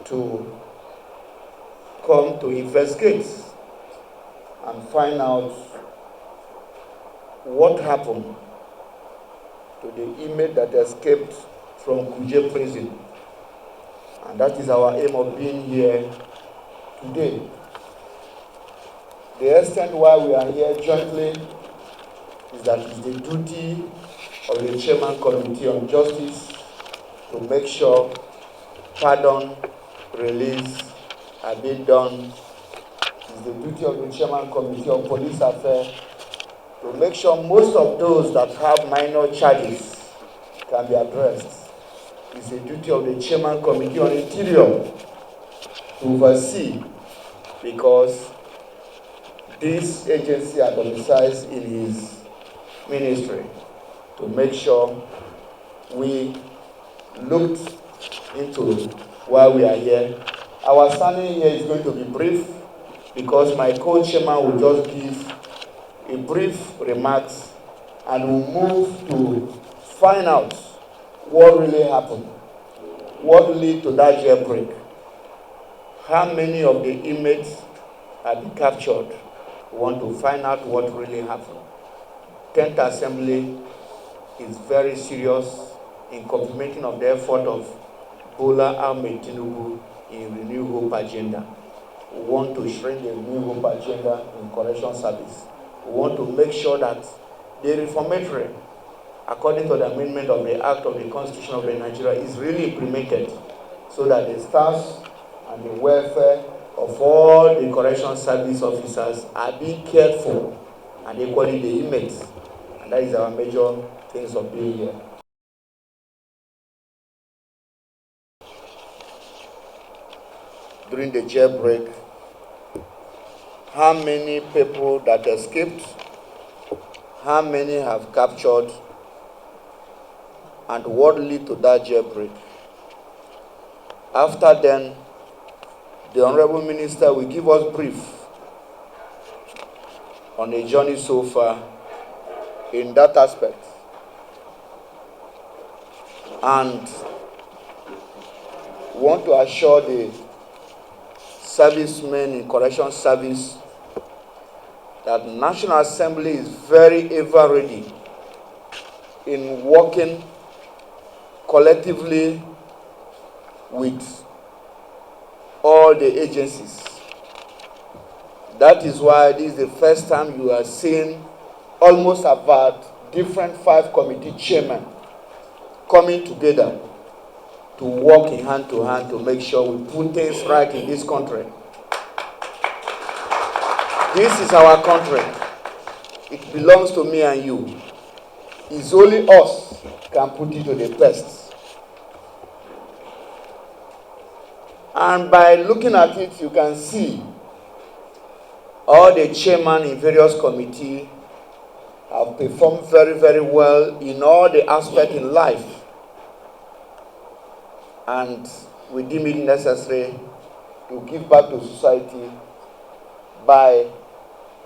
to come to investigate and find out what happened to the inmate that escaped from Kuje prison. And that is our aim of being here today. The extent why we are here jointly is that it's the duty of the Chairman Committee on Justice to make sure pardon, release are being done. It's the duty of the Chairman Committee on Police Affairs to make sure most of those that have minor charges can be addressed. It's the duty of the Chairman Committee on Interior to oversee, because this agency are domiciled in his ministry, to make sure we looked into why we are here. Our standing here is going to be brief, because my co-chairman will just give a brief remarks and we'll move to find out what really happened, what led to that jailbreak, how many of the inmates have been captured. We want to find out what really happened. 10th Assembly is very serious in complementing of the effort of Bola Ahmed Tinubu in Renew Hope agenda. We want to shrink the Renew Hope agenda in correction service. We want to make sure that the reformatory, according to the amendment of the Act of the Constitution of Nigeria, is really implemented, so that the staffs and the welfare of all the correction service officers are being cared for, and equally the inmates. And that is our major things of being here. During the jailbreak, how many people that escaped, how many have captured, and what led to that jailbreak. After then, the Honorable Minister will give us brief on the journey so far in that aspect. And want to assure the servicemen in correction service that National Assembly is very ever ready in working collectively with all the agencies. That is why this is the first time you are seeing almost about different 5 committee chairmen coming together to work in hand to make sure we put things right in this country. This is our country. It belongs to me and you. It's only us can put it to the test. And by looking at it, you can see all the chairmen in various committees have performed very, very well in all the aspects in life. And we deem it necessary to give back to society by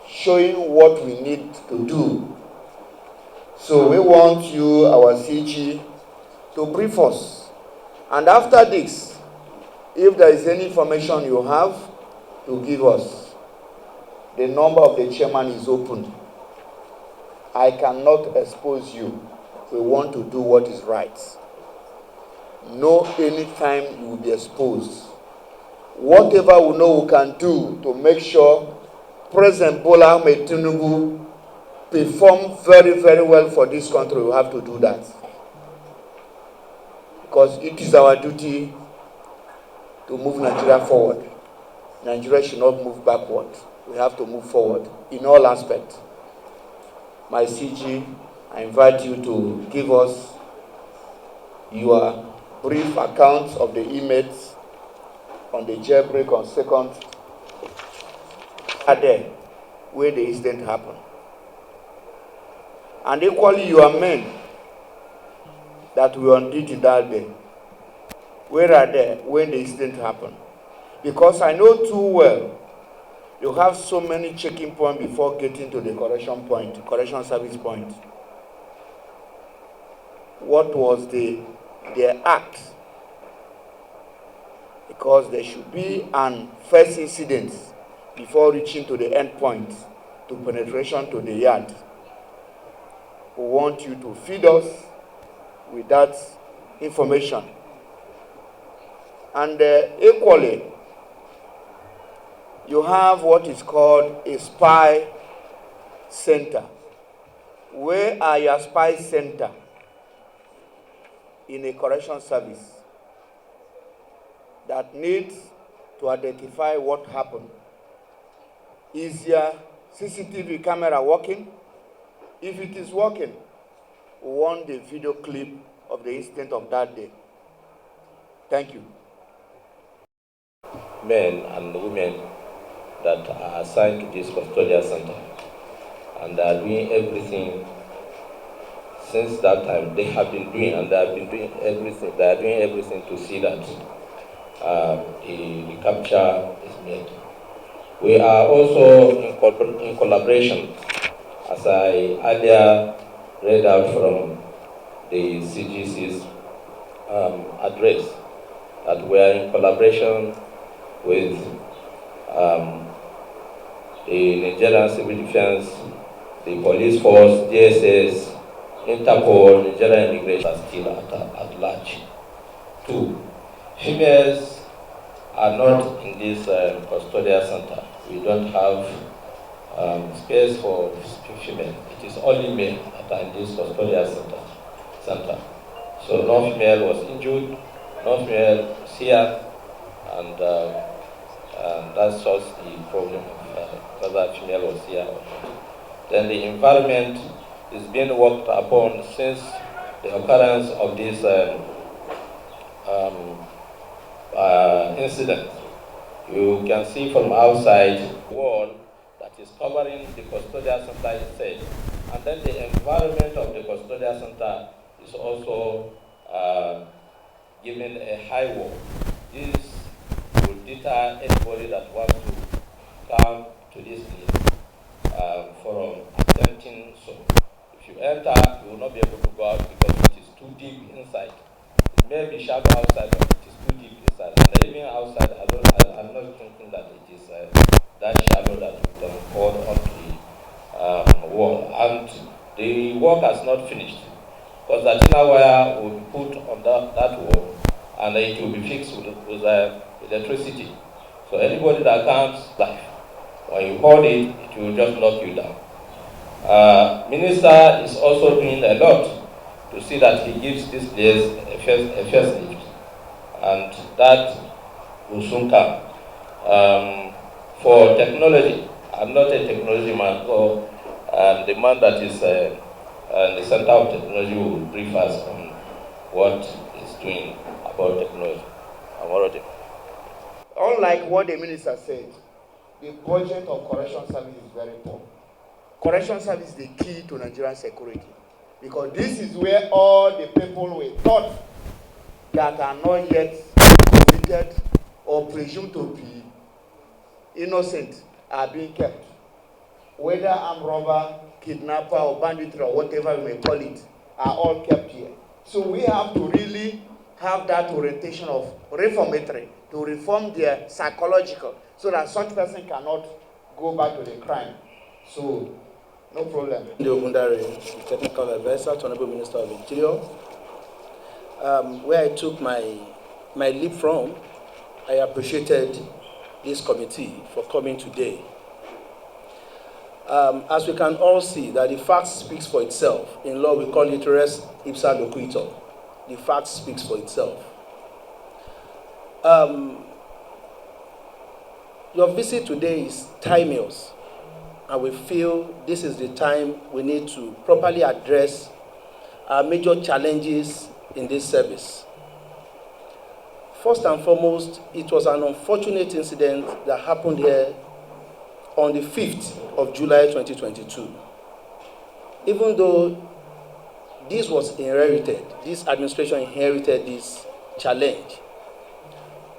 showing what we need to do. So we want you, our CG, to brief us. And after this, if there is any information you have to give us, the number of the chairman is open. I cannot expose you. We want to do what is right. No anytime you will be exposed. Whatever we know we can do to make sure President Bola Ahmed Tinubu perform very, very well for this country, we have to do that. Because it is our duty to move Nigeria forward. Nigeria should not move backward. We have to move forward in all aspects. My CG, I invite you to give us your brief account of the inmates on the jailbreak on 2nd there where the incident happened. And equally your men that were on duty that day, where are they when the incident happened? Because I know too well, you have so many checking points before getting to the correction service point. What was their act? because there should be an first incident before reaching to the end point, to penetration to the yard. We want you to feed us with that information. And equally, you have what is called a spy center. Where are your spy center in a correction service that needs to identify what happened? Is your CCTV camera working? If it is working, we want the video clip of the incident of that day. Thank you. Men and women that are assigned to this custodial center, and they are doing everything since that time. They have been doing, and they have been doing everything. They are doing everything to see that the capture is made. We are also in collaboration, as I earlier read out from the CGC's address, that we are in collaboration with the Nigerian Civil Defense, the Police Force, DSS, Interpol, Nigerian Immigration are still at large. 2, females are not in this custodial center. We don't have space for female. It is only men that are in this custodial center. So no female was injured, no female was here, and that solves the problem of whether female was here or not. Then the environment is being worked upon since the occurrence of this incident. You can see from outside wall that is covering the custodial center itself, and then the environment of the custodial center is also given a high wall. This will deter anybody that wants to come to this place from attempting so. If you enter, you will not be able to go out because it is too deep inside. It may be shallow outside, but it is too deep inside. And even outside, I'm not thinking that it is that shallow that you can fall onto the wall. And the work has not finished, because the antenna wire will be put on that wall, and it will be fixed with electricity. So anybody that comes live, when you hold it, it will just knock you down. Minister is also doing a lot to see that he gives this place a first lift, and that will soon come. For technology, I'm not a technology man, so the man that is in the center of technology will brief us on what he's doing about technology. I'm already. Unlike what the minister said, the budget of correction service is very poor. Correction service is the key to Nigerian security, because this is where all the people we thought that are not yet convicted or presumed to be innocent are being kept. Whether armed robber, kidnapper, or banditry, or whatever we may call it, are all kept here. So we have to really have that orientation of reformatory, to reform their psychological, so that such person cannot go back to the crime. So, no problem. The technical advisor to Honorable Minister of Interior, where I took my leap from, I appreciated this committee for coming today. As we can all see, that the fact speaks for itself. In law, we call it res ipsa loquitur. The fact speaks for itself. Your visit today is timeless, and we feel this is the time we need to properly address our major challenges in this service. First and foremost, it was an unfortunate incident that happened here on the 5th of July 2022. Even though this was inherited, this administration inherited this challenge,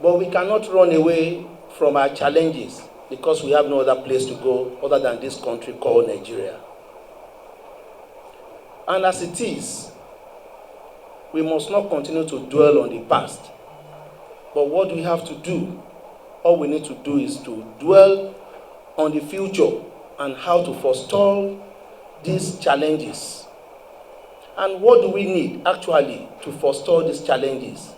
but we cannot run away from our challenges because we have no other place to go other than this country called Nigeria. And as it is, we must not continue to dwell on the past. But what do we have to do? All we need to do is to dwell on the future and how to forestall these challenges. And what do we need actually to forestall these challenges?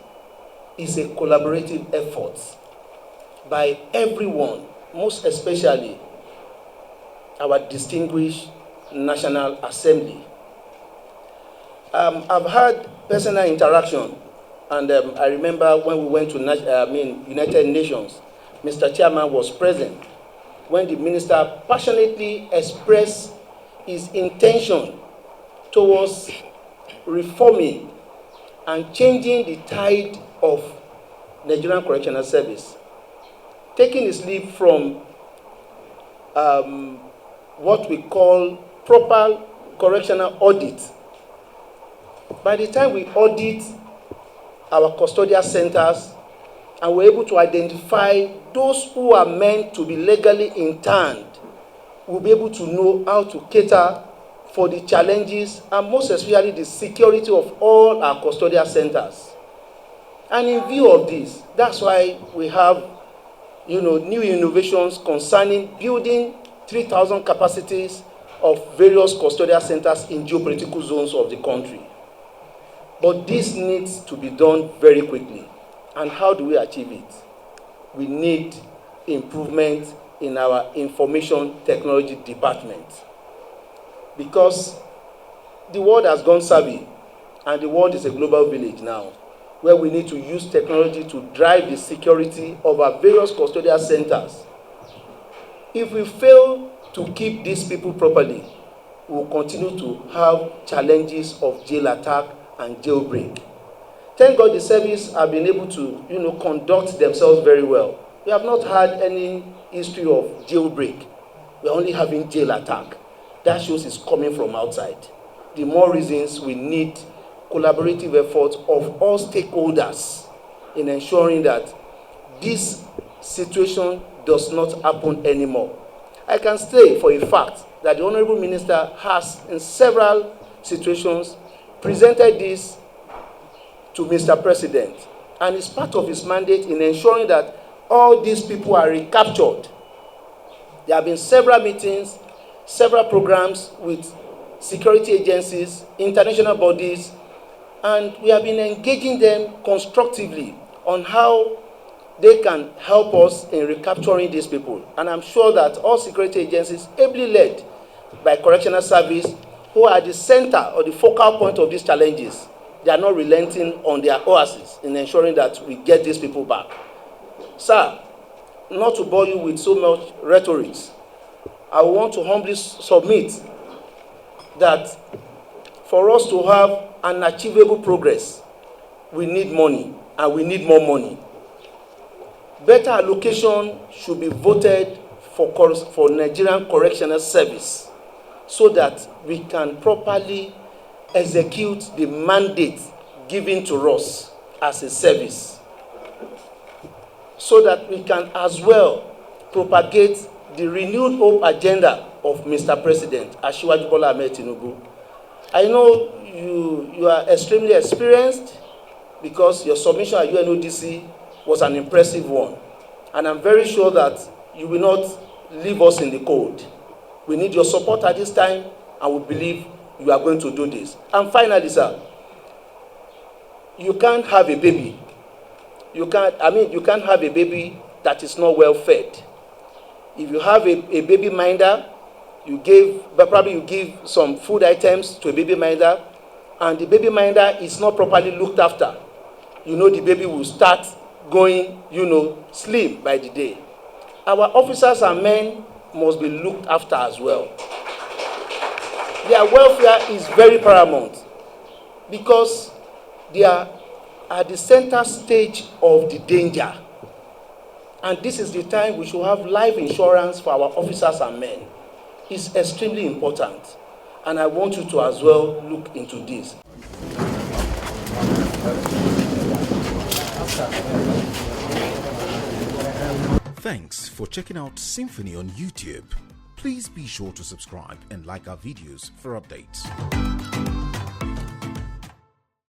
Is a collaborative effort by everyone, most especially our distinguished National Assembly. I've had personal interaction, and I remember when we went to United Nations, Mr. Chairman was present when the minister passionately expressed his intention towards reforming and changing the tide of Nigerian Correctional Service, taking his leap from what we call proper correctional audit. By the time we audit our custodial centers and we're able to identify those who are meant to be legally interned, we'll be able to know how to cater for the challenges and most especially the security of all our custodial centers. And in view of this, that's why we have new innovations concerning building 3,000 capacities of various custodial centers in geopolitical zones of the country. But this needs to be done very quickly. And how do we achieve it? We need improvement in our information technology department. Because the world has gone savvy, and the world is a global village now, where we need to use technology to drive the security of our various custodial centers. If we fail to keep these people properly, we will continue to have challenges of jail attack and jailbreak. Thank God the service have been able to conduct themselves very well. We have not had any history of jailbreak. We're only having jail attack. That shows it's coming from outside. The more reasons we need collaborative efforts of all stakeholders in ensuring that this situation does not happen anymore. I can say for a fact that the Honorable Minister has, in several situations, presented this to Mr. President, and it's part of his mandate in ensuring that all these people are recaptured. There have been several meetings, several programs with security agencies, international bodies, and we have been engaging them constructively on how they can help us in recapturing these people. And I'm sure that all security agencies, ably led by Correctional Service, who are at the center or the focal point of these challenges, they are not relenting on their oasis in ensuring that we get these people back. Sir, not to bore you with so much rhetoric, I want to humbly submit that for us to have an achievable progress, we need money, and we need more money. Better allocation should be voted for Nigerian Correctional Service so that we can properly execute the mandate given to us as a service, so that we can as well propagate the renewed hope agenda of Mr. President Asiwaju Bola Ahmed Tinubu. I know you are extremely experienced because your submission at UNODC was an impressive one. And I'm very sure that you will not leave us in the cold. We need your support at this time, and we believe you are going to do this. And finally, sir, you can't have a baby. You can't have a baby that is not well fed. If you have a baby minder, you give some food items to a baby minder, and the baby minder is not properly looked after. The baby will start going, slim by the day. Our officers and men must be looked after as well. Their welfare is very paramount because they are at the center stage of the danger. And this is the time we should have life insurance for our officers and men. It's extremely important. And I want you to as well look into this. Thanks for checking out SYMFONI on YouTube. Please be sure to subscribe and like our videos for updates.